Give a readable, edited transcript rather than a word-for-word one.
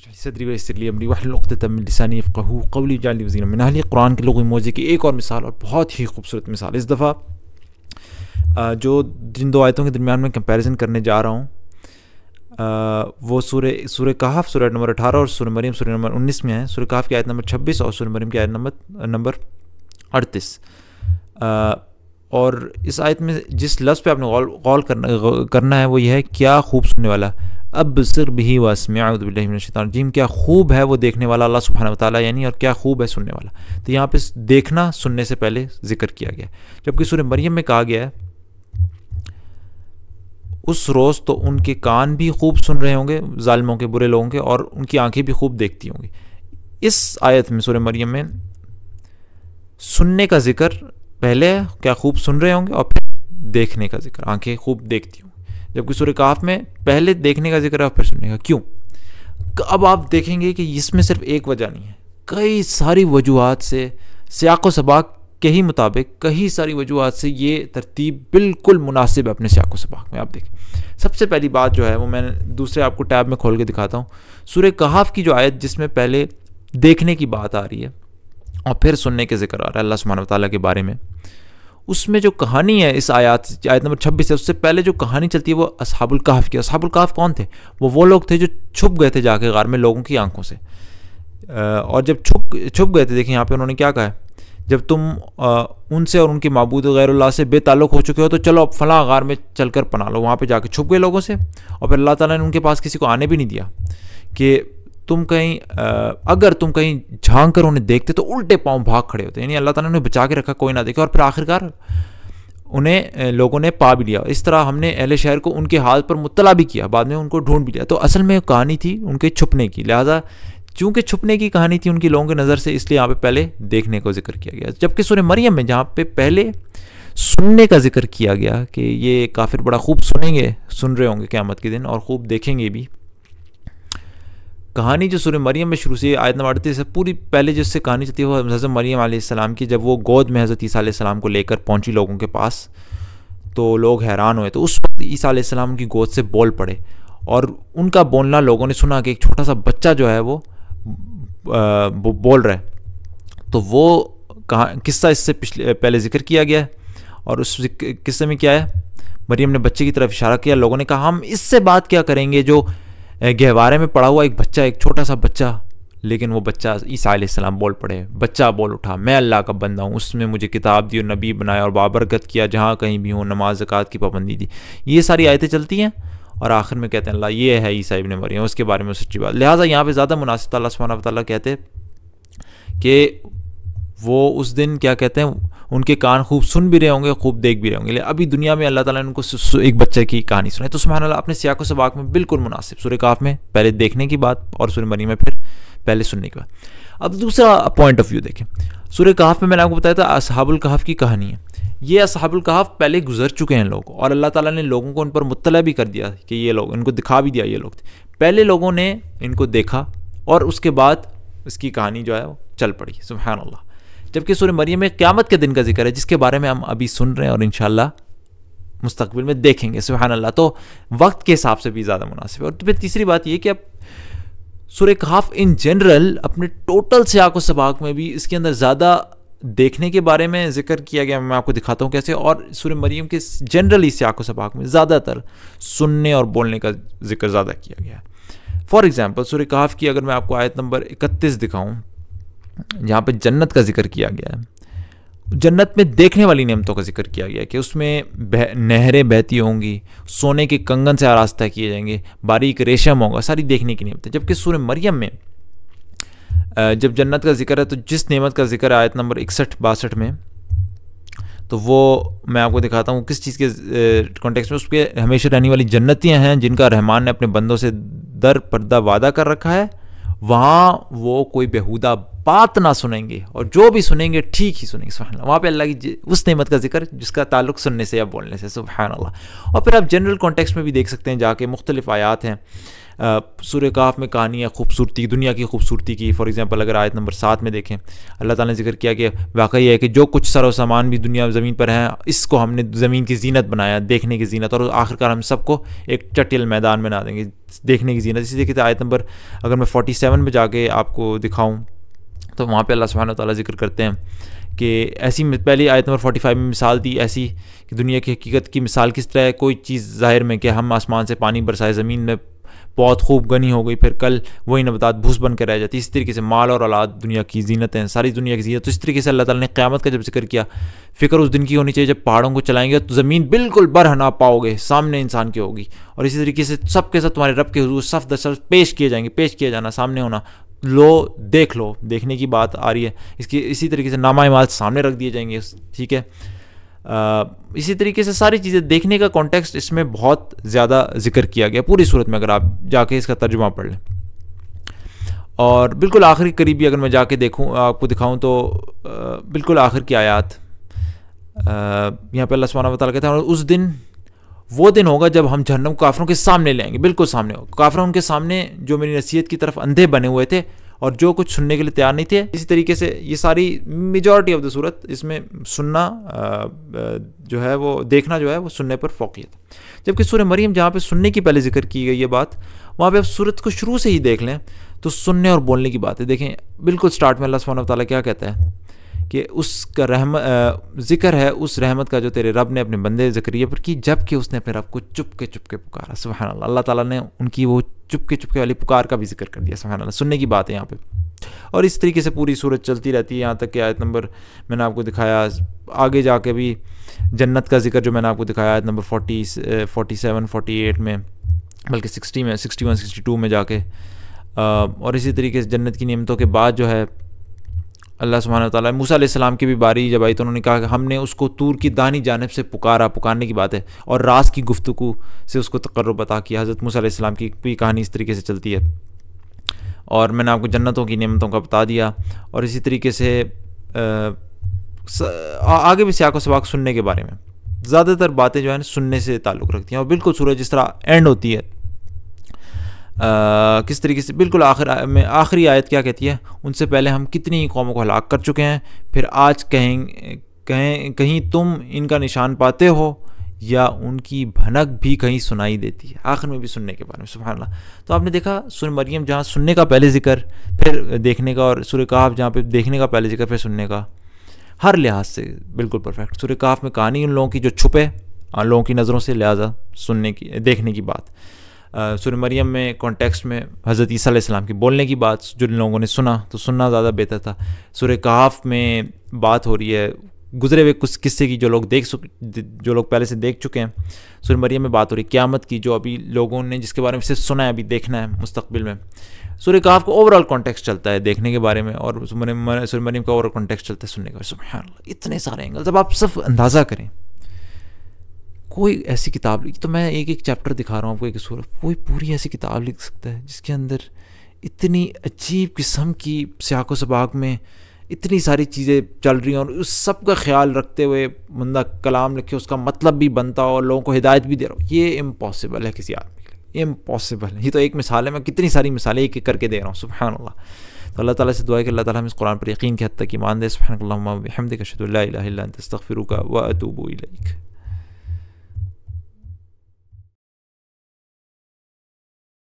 कुरान के लुग़वी मौज़े की एक और मिसाल, और बहुत ही खूबसूरत मिसाल। इस दफ़ा जो जिन दो आयतों के दरमियान में कंपैरिजन करने जा रहा हूँ वो सूरह कहफ सूरह नंबर 18 और सूरह मरियम सूरह नंबर 19 में है। सूरह कहफ की आयत नंबर 26 और सूरह मरियम की आयत नंबर 38। और इस आयत में जिस लफ्ज़ पे आपने गौर करना है वो ये है, क्या खूब सुनने वाला, अब सिर बिही वस्मिअ अऊज़ु बिल्लाहि मिनश शैतानिर रजीम, क्या खूब है वो देखने वाला अल्लाह सुब्हानहू व तआला, यानी और क्या खूब है सुनने वाला। तो यहाँ पे देखना सुनने से पहले जिक्र किया गया, जबकि सूरह मरियम में कहा गया है उस रोज़ तो उनके कान भी खूब सुन रहे होंगे जालिमों के, बुरे लोगों के, और उनकी आंखें भी खूब देखती होंगी। इस आयत में सूरह मरियम में सुनने का जिक्र पहले है, क्या खूब सुन रहे होंगे, और फिर देखने का जिक्र, आंखें खूब देखती होंगी। जबकि सूरह कहफ में पहले देखने का जिक्र है और फिर सुनने का। क्यों? अब आप देखेंगे कि इसमें सिर्फ एक वजह नहीं है, कई सारी वजूहात से, सियाक़ व सबाक़ के ही मुताबिक कई सारी वजूहात से ये तरतीब बिल्कुल मुनासिब है अपने सियाक़ व सबाक़ में। आप देखें, सबसे पहली बात जो है वो मैं दूसरे आपको टैब में खोल के दिखाता हूँ। सूरह कहफ की जो आयत जिसमें पहले देखने की बात आ रही है और फिर सुनने के जिक्र आ रहा है अल्लाह सुब्हानहू व तआला के बारे में, उसमें जो कहानी है इस आयत नंबर 26 है, उससे पहले जो कहानी चलती है वो असहाबुल कहफ की। असहाबुल कहफ कौन थे? वो लोग थे जो छुप गए थे जाके गार में लोगों की आंखों से, और जब छुप गए थे, देखिए यहाँ पे उन्होंने क्या कहा है, जब तुम उनसे और उनके माबूद गैरुल्लाह से बेताल्लुक़ हो चुके हो तो चलो अब फलां गार में चलकर पना लो। वहाँ पे जाके छुप गए लोगों से, और फिर अल्लाह ताला ने उनके पास किसी को आने भी नहीं दिया कि तुम कहीं अगर तुम कहीं झांक कर उन्हें देखते तो उल्टे पाँव भाग खड़े होते, यानी अल्लाह ताला ने उन्हें बचा के रखा, कोई ना देखे, और फिर आखिरकार उन्हें लोगों ने पा भी लिया। इस तरह हमने अहले शहर को उनके हाल पर मुत्तला भी किया, बाद में उनको ढूंढ भी लिया। तो असल में कहानी थी उनके छुपने की, लिहाजा चूँकि छुपने की कहानी थी उनकी लोगों की नज़र से, इसलिए यहाँ पे पहले देखने को जिक्र किया गया। जबकि सूरह मरियम में जहाँ पे पहले सुनने का जिक्र किया गया कि ये काफिर बड़ा खूब सुन रहे होंगे क़यामत के दिन और खूब देखेंगे भी, कहानी जो सूरह मरियम में शुरू से आयत नंबर 38 से पूरी पहले जिससे कहानी चलती है वो हज़रत मरियम अलैहिस्सलाम की, जब वो गोद में हज़रत ईसा अलैहिस्सलाम को लेकर पहुंची लोगों के पास तो लोग हैरान हुए। तो उस वक्त ईसा अलैहिस्सलाम की गोद से बोल पड़े, और उनका बोलना लोगों ने सुना कि एक छोटा सा बच्चा जो है वो बोल रहा है। तो वो किस्सा इससे पहले जिक्र किया गया है, और उस किस्से में क्या है, मरियम ने बच्चे की तरफ इशारा किया, लोगों ने कहा हम इससे बात क्या करेंगे जो गहवारे में पड़ा हुआ एक बच्चा, एक छोटा सा बच्चा। लेकिन वो बच्चा ईसा अलैहिस्सलाम बोल पड़े, बच्चा बोल उठा, मैं अल्लाह का बंदा हूँ, उसने मुझे किताब दी और नबी बनाया और बाबरकत किया, जहाँ कहीं भी हूँ नमाज ज़कात की पाबंदी दी। ये सारी आयतें चलती हैं और आखिर में कहते हैं अल्लाह ये है ईसा इब्न मरियम, उसके बारे में सच्ची बात। लिहाजा यहाँ पे ज़्यादा मुनासिब अल्लाह सुब्हानहू व तआला कहते कि वो उस दिन क्या कहते हैं, उनके कान खूब सुन भी रहे होंगे, खूब देख भी रहे होंगे। अभी दुनिया में अल्लाह ताला ने उनको एक बच्चे की कहानी सुनाई। तो सुभान अल्लाह अपने सियाक़ व सबाक़ में बिल्कुल मुनासिब। सूरह कहफ में पहले देखने की बात और सूरह मरियम में फिर पहले सुनने की बात। अब दूसरा पॉइंट ऑफ व्यू देखें, सूरह कहफ में मैंने आपको बताया था असहाबुल कहफ की कहानी है। ये असहाबुल कहफ पहले गुजर चुके हैं लोग, और अल्लाह ताला ने लोगों को उन पर मुत्तला भी कर दिया कि ये लोग, इनको दिखा भी दिया ये लोग थे। पहले लोगों ने इनको देखा और उसके बाद इसकी कहानी जो है वो चल पड़ी। सुभान अल्लाह। जबकि सूरह मरियम में क़यामत के दिन का जिक्र है, जिसके बारे में हम अभी सुन रहे हैं और इंशाअल्लाह मुस्तक़बिल में देखेंगे। सुभान अल्लाह। तो वक्त के हिसाब से भी ज़्यादा मुनासिब है। और फिर तीसरी बात ये कि अब सूरह कहफ इन जनरल अपने टोटल सियाक़ व सबाक़ में भी इसके अंदर ज़्यादा देखने के बारे में जिक्र किया गया। मैं आपको दिखाता हूँ कैसे। और सूरह मरियम के जनरली सियाक़ व सबाक़ में ज़्यादातर सुनने और बोलने का जिक्र ज़्यादा किया गया है। फॉर एग्ज़ाम्पल सूरह कहफ की अगर मैं आपको आयत नंबर 31 दिखाऊँ, जहाँ पे जन्नत का जिक्र किया गया है, जन्नत में देखने वाली नेमतों का जिक्र किया गया है कि उसमें नहरें बहती होंगी, सोने के कंगन से आरास्ता किए जाएंगे, बारीक रेशम होगा, सारी देखने की नेमतें। जबकि सूरह मरियम में जब जन्नत का जिक्र है तो जिस नेमत का जिक्र है आयत नंबर 61-62 में, तो वो मैं आपको दिखाता हूँ किस चीज़ के कॉन्टेक्स्ट में। उसके हमेशा रहने वाली जन्नतियाँ हैं जिनका रहमान ने अपने बंदों से दर पर्दा वादा कर रखा है। वहाँ वो कोई बेहुदा बात ना सुनेंगे, और जो भी सुनेंगे ठीक ही सुनेंगे। सुभान अल्लाह। वहाँ पे अल्लाह की उस नेमत का जिक्र जिसका ताल्लुक सुनने से या बोलने से। सुभान अल्लाह। और फिर आप जनरल कॉन्टेक्स्ट में भी देख सकते हैं जाके, मुख्तलिफ आयात हैं सूरह काफ में कहानी है खूबसूरती, दुनिया की खूबसूरती की। फॉर एग्जांपल अगर आयत नंबर 7 में देखें, अल्लाह ताला ने जिक्र किया कि वाकई है कि जो कुछ सरो सामान भी दुनिया ज़मीन पर है, इसको हमने ज़मीन की जीनत बनाया, देखने की जीनत, और आखिरकार हम सबको एक चटिल मैदान बना देंगे देखने की जीनत। इसी तरीके से आयत नंबर अगर मैं 47 में जाके आपको दिखाऊँ तो वहाँ पर अल्लाह सुब्हानहू व तआला जिक्र करते हैं कि ऐसी पहली आयत नंबर 45 में मिसाल दी ऐसी कि दुनिया की हकीकत की मिसाल किस तरह है, कोई चीज़ ज़ाहिर में कि हम आसमान से पानी बरसाए, ज़मीन में बहुत खूब गनी हो गई, फिर कल वही नबातात भूस बन कर रह जाती। इस तरीके से माल और औलाद दुनिया की जीनत हैं, सारी दुनिया की जीनत। तो इस तरीके से अल्लाह ताला ने क़यामत का जब जिक्र किया, फ़िक्र उस दिन की होनी चाहिए जब पहाड़ों को चलाएंगे तो ज़मीन बिल्कुल बरहना पाओगे, सामने इंसान की होगी, और इसी तरीके से सब के सब तुम्हारे रब के हुजूर सफ़ दर सफ़ पेश किए जाएंगे, पेश किया जाना, सामने होना, लो देख लो, देखने की बात आ रही है इसकी। इसी तरीके से नामा इमाल सामने रख दिए जाएंगे, ठीक है। इसी तरीके से सारी चीज़ें देखने का कॉन्टेक्स्ट इसमें बहुत ज़्यादा जिक्र किया गया पूरी सूरत में, अगर आप जाके इसका तर्जुमा पढ़ लें। और बिल्कुल आखिरी करीबी अगर मैं जाके देखूं आपको दिखाऊं तो बिल्कुल आखिर की आयत यहाँ पे अल्लाह सुब्हानहू व तआला कहता है, और उस दिन वो दिन होगा जब हम जहन्नम काफिरों के सामने ले आएंगे, बिल्कुल सामने होगा। काफिर उनके सामने जो मेरी नसीहत की तरफ अंधे बने हुए थे और जो कुछ सुनने के लिए तैयार नहीं थे। इसी तरीके से ये सारी मेजॉरिटी ऑफ द सूरत, इसमें सुनना जो है वो देखना जो है वो सुनने पर फोकियत। जबकि सूरह मरियम जहाँ पे सुनने की पहले जिक्र की गई ये बात, वहाँ पे आप सूरत को शुरू से ही देख लें तो सुनने और बोलने की बात है। देखें बिल्कुल स्टार्ट में अल्लाह सुब्हानहू व तआला क्या कहता है कि उसका ज़िक्र है उस रहमत का जो तेरे रब ने अपने बंदे ज़करिया पर की, जबकि उसने अपने रब को चुपके चुपके पुकारा। सुभान अल्लाह, अल्लाह ताला ने उनकी वो चुपके चुपके वाली पुकार का भी जिक्र कर दिया। सुभान अल्लाह, सुनने की बात है यहाँ पे। और इस तरीके से पूरी सूरत चलती रहती है यहाँ तक कि आयत नंबर मैंने आपको दिखाया, आगे जाके भी जन्नत का जिक्र जो मैंने आपको दिखाया आयत नंबर 47 48 में, बल्कि 60 में, 61 62 में जाके, और इसी तरीके से जन्नत की नेमतों के बाद जो है अल्लाह सुब्हानहू व तआला मूसा अलैहिस्सलाम की भी बारी जब आई तो उन्होंने कहा कि हमने उसको तूर की दानी जानिब से पुकारा, पुकारने की बात है, और राज की गुफ्तगू से उसको तक़र्रुब अता किया। हज़रत मूसा अलैहिस्सलाम की भी कहानी इस तरीके से चलती है। और मैंने आपको जन्नतों की नेमतों का बता दिया, और इसी तरीके से आगे भी सियाक़ व सबाक़ सुनने के बारे में ज़्यादातर बातें जो है सुनने से ताल्लुक़ रखती हैं। और बिल्कुल सूरज जिस तरह एंड होती है किस तरीके से, बिल्कुल आखिर में आखिरी आयत क्या कहती है, उनसे पहले हम कितनी कौमों को हलाक कर चुके हैं, फिर आज कहीं तुम इनका निशान पाते हो या उनकी भनक भी कहीं सुनाई देती है। आखिर में भी सुनने के बारे में, सुभान अल्लाह। तो आपने देखा सूरह मरियम जहाँ सुनने का पहले जिक्र फिर देखने का, और सूरह काफ जहाँ पे देखने का पहले जिक्र फिर सुनने का, हर लिहाज से बिल्कुल परफेक्ट। सूरह काफ में कहानी उन लोगों की जो छुपे लोगों की नज़रों से, लिहाजा सुनने की देखने की बात। सूरह मरियम में कॉन्टेक्स्ट में हज़रत ईसा अलैहिस्सलाम की बोलने की बात, जो लोगों ने सुना तो सुनना ज़्यादा बेहतर था। सूरह काफ में बात हो रही है गुजरे हुए कुछ किस्से की जो लोग पहले से देख चुके हैं। सूरह मरियम में बात हो रही है क़यामत की, जो अभी लोगों ने जिसके बारे में सिर्फ सुना है, अभी देखना है मुस्तक़बिल में। सूरह काफ का ओवरऑल कॉन्टेक्स्ट चलता है देखने के बारे में, और सूरह मरियम का ओवरऑल कॉन्टेक्स्ट चलता है सुनने का। सुभान अल्लाह, इतने सारे एंगल। जब आप सिर्फ अंदाज़ा करें, कोई ऐसी किताब तो मैं एक एक चैप्टर दिखा रहा हूँ आपको, एक सूरत, कोई पूरी ऐसी किताब लिख सकता है जिसके अंदर इतनी अजीब किस्म की सियाक़ व सबाक़ में इतनी सारी चीज़ें चल रही हैं, और उस सब का ख्याल रखते हुए बंदा कलाम लिखे, उसका मतलब भी बनता हो और लोगों को हिदायत भी दे रहा हो। ये इम्पॉसिबल है किसी आदमी के लिए, इम्पॉसिबल है। ये तो एक मिसाल है, मैं कितनी सारी मिसालें एक एक करके दे रहा हूँ। सुभान अल्लाह। तो अल्लाह ताला से दुआ है कि अल्लाह ताला हमें इस कुरान पर यकीन की हद तक ईमान दे। सुब्हानकल्लाहुम्मा व बिहम्दिका अशहदु अल्ला इलाहा इल्ला अंता अस्तगफिरुका व अतूबु इलैक।